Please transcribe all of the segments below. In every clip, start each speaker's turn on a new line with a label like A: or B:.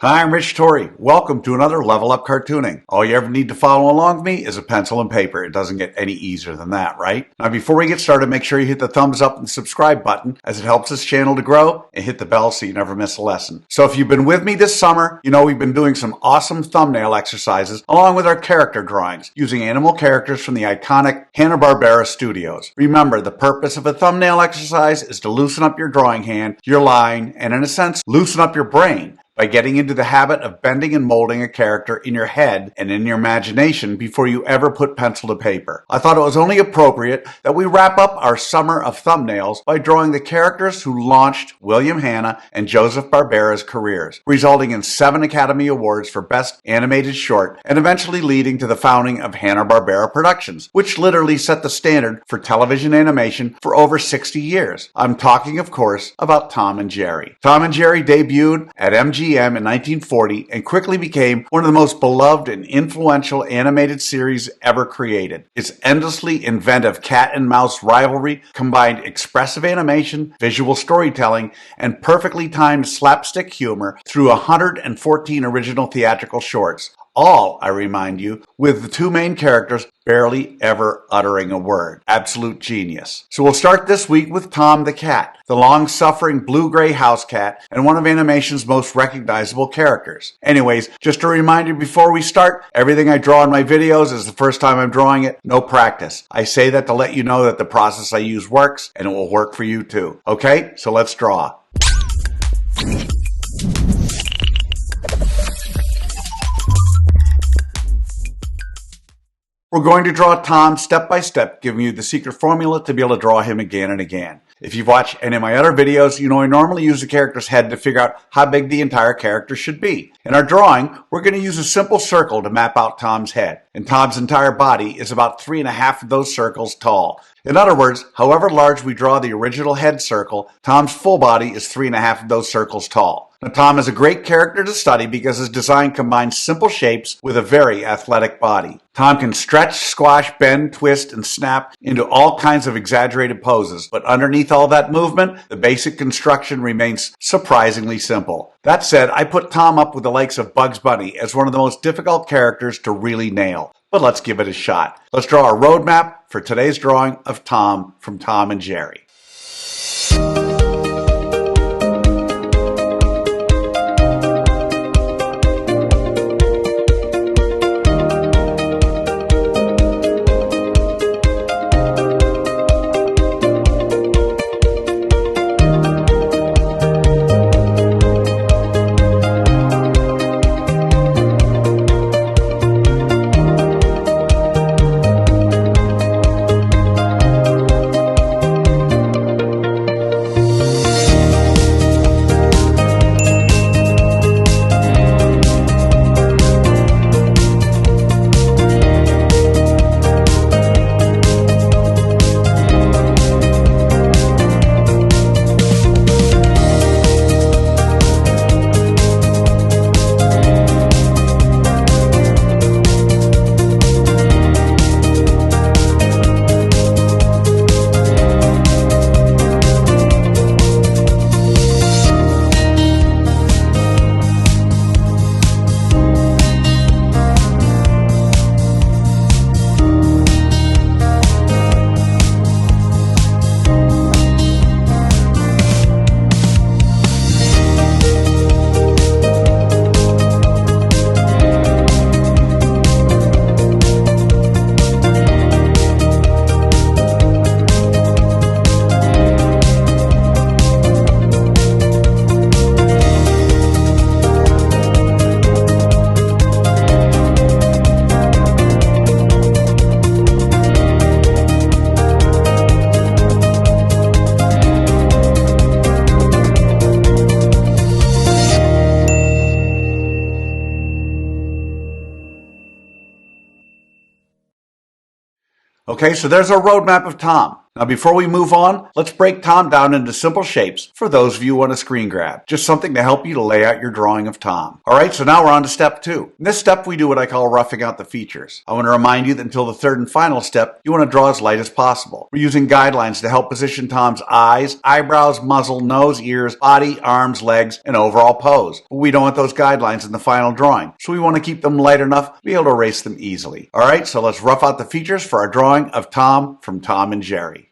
A: Hi, I'm Rich Torrey. Welcome to another Level Up Cartooning. All you ever need to follow along with me is a pencil and paper. It doesn't get any easier than that, right? Now, before we get started, make sure you hit the thumbs up and subscribe button as it helps this channel to grow, and hit the bell so you never miss a lesson. So if you've been with me this summer, you know we've been doing some awesome thumbnail exercises along with our character drawings using animal characters from the iconic Hanna Barbera studios. Remember, the purpose of a thumbnail exercise is to loosen up your drawing hand, your line, and in a sense, loosen up your brain by getting into the habit of bending and molding a character in your head and in your imagination before you ever put pencil to paper. I thought it was only appropriate that we wrap up our summer of thumbnails by drawing the characters who launched William Hanna and Joseph Barbera's careers, resulting in 7 Academy Awards for Best Animated Short and eventually leading to the founding of Hanna Barbera Productions, which literally set the standard for television animation for over 60 years. I'm talking, of course, about Tom and Jerry. Tom and Jerry debuted at MGM in 1940 and quickly became one of the most beloved and influential animated series ever created. Its endlessly inventive cat and mouse rivalry combined expressive animation, visual storytelling, and perfectly timed slapstick humor through 114 original theatrical shorts. All, I remind you, with the 2 main characters barely ever uttering a word. Absolute genius. So we'll start this week with Tom the cat, the long-suffering blue-gray house cat and one of animation's most recognizable characters. Anyways, just a reminder before we start, everything I draw in my videos is the first time I'm drawing it, no practice. I say that to let you know that the process I use works and it will work for you too. Okay, so let's draw. We're going to draw Tom step by step, giving you the secret formula to be able to draw him again and again. If you've watched any of my other videos, you know I normally use the character's head to figure out how big the entire character should be. In our drawing, we're going to use a simple circle to map out Tom's head, and Tom's entire body is about 3.5 of those circles tall. In other words, however large we draw the original head circle, Tom's full body is 3.5 of those circles tall. Now, Tom is a great character to study because his design combines simple shapes with a very athletic body. Tom can stretch, squash, bend, twist, and snap into all kinds of exaggerated poses, but underneath all that movement, the basic construction remains surprisingly simple. That said, I put Tom up with the likes of Bugs Bunny as one of the most difficult characters to really nail. But let's give it a shot. Let's draw a roadmap for today's drawing of Tom from Tom and Jerry. Okay, so there's our roadmap of Tom. Now before we move on, let's break Tom down into simple shapes for those of you who want a screen grab. Just something to help you to lay out your drawing of Tom. Alright, so now we're on to step 2. In this step we do what I call roughing out the features. I want to remind you that until the third and final step, you want to draw as light as possible. We're using guidelines to help position Tom's eyes, eyebrows, muzzle, nose, ears, body, arms, legs, and overall pose. But we don't want those guidelines in the final drawing, so we want to keep them light enough to be able to erase them easily. Alright, so let's rough out the features for our drawing of Tom from Tom and Jerry.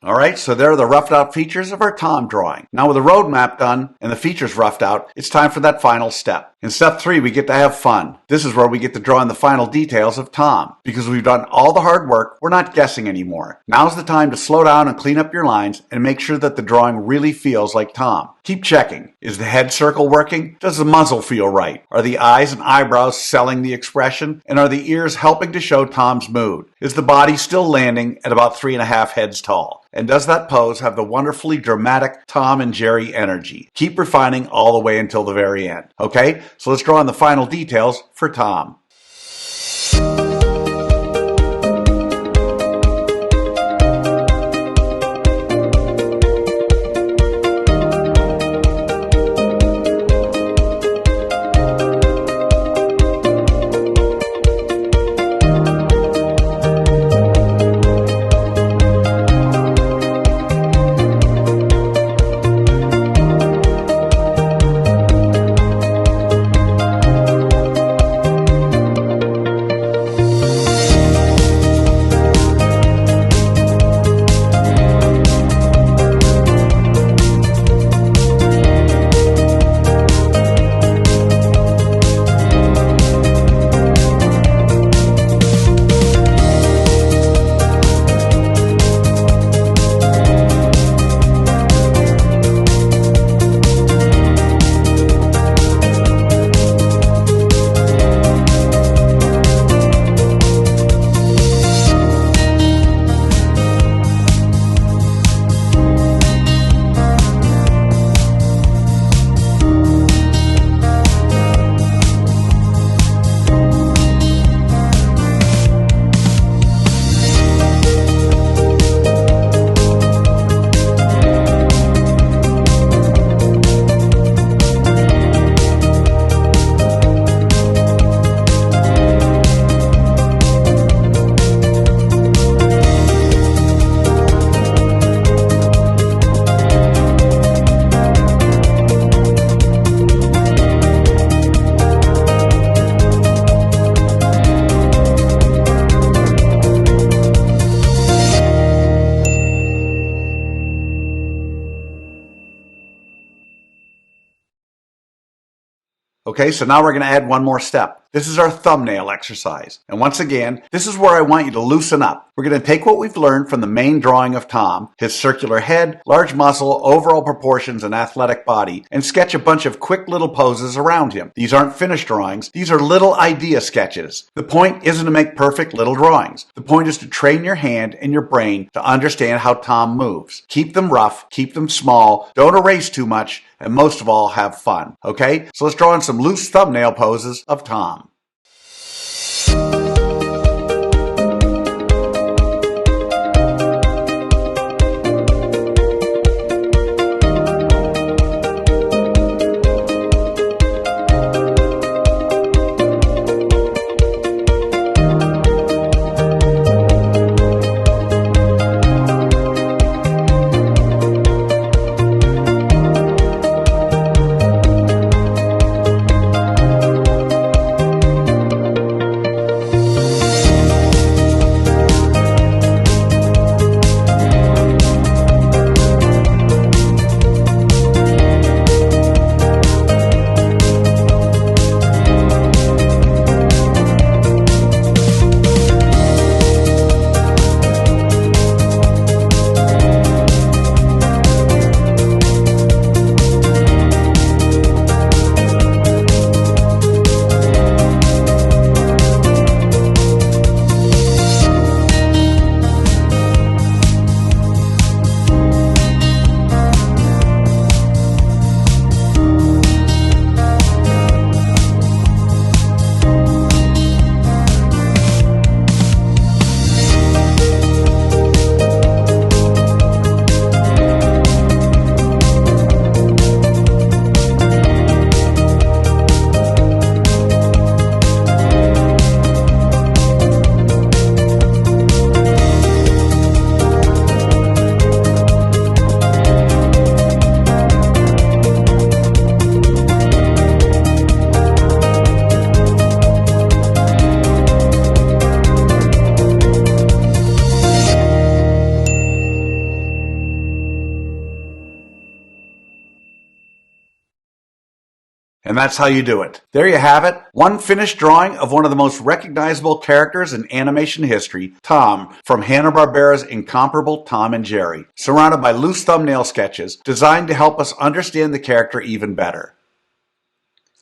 A: Alright, so there are the roughed out features of our Tom drawing. Now with the road map done and the features roughed out, it's time for that final step. In step 3, we get to have fun. This is where we get to draw in the final details of Tom. Because we've done all the hard work, we're not guessing anymore. Now's the time to slow down and clean up your lines and make sure that the drawing really feels like Tom. Keep checking. Is the head circle working? Does the muzzle feel right? Are the eyes and eyebrows selling the expression? And are the ears helping to show Tom's mood? Is the body still landing at about 3.5 heads tall? And does that pose have the wonderfully dramatic Tom and Jerry energy? Keep refining all the way until the very end. Okay, so let's draw in the final details for Tom. Okay, so now we're going to add one more step. This is our thumbnail exercise. And once again, this is where I want you to loosen up. We're going to take what we've learned from the main drawing of Tom, his circular head, large muscle, overall proportions, and athletic body, and sketch a bunch of quick little poses around him. These aren't finished drawings. These are little idea sketches. The point isn't to make perfect little drawings. The point is to train your hand and your brain to understand how Tom moves. Keep them rough, keep them small, don't erase too much, and most of all, have fun. Okay? So let's draw in some loose thumbnail poses of Tom. And that's how you do it. There you have it. One finished drawing of one of the most recognizable characters in animation history, Tom, from Hanna-Barbera's incomparable Tom and Jerry, surrounded by loose thumbnail sketches designed to help us understand the character even better.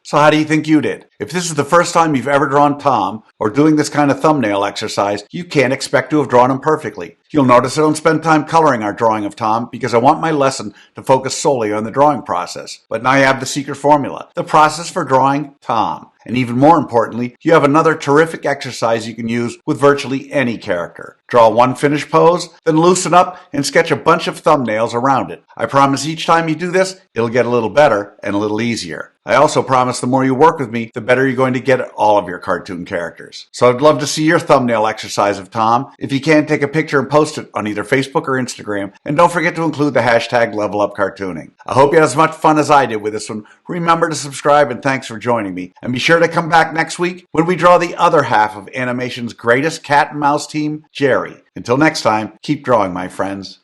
A: So how do you think you did? If this is the first time you've ever drawn Tom, or doing this kind of thumbnail exercise, you can't expect to have drawn him perfectly. You'll notice I don't spend time coloring our drawing of Tom because I want my lesson to focus solely on the drawing process. But now you have the secret formula, the process for drawing Tom. And even more importantly, you have another terrific exercise you can use with virtually any character. Draw one finished pose, then loosen up and sketch a bunch of thumbnails around it. I promise each time you do this, it'll get a little better and a little easier. I also promise the more you work with me, the better you're going to get at all of your cartoon characters. So I'd love to see your thumbnail exercise of Tom. If you can, take a picture and post it on either Facebook or Instagram. And don't forget to include the hashtag #LevelUpCartooning. I hope you had as much fun as I did with this one. Remember to subscribe and thanks for joining me. And be sure to come back next week when we draw the other half of animation's greatest cat and mouse team, Jerry. Until next time, keep drawing, my friends.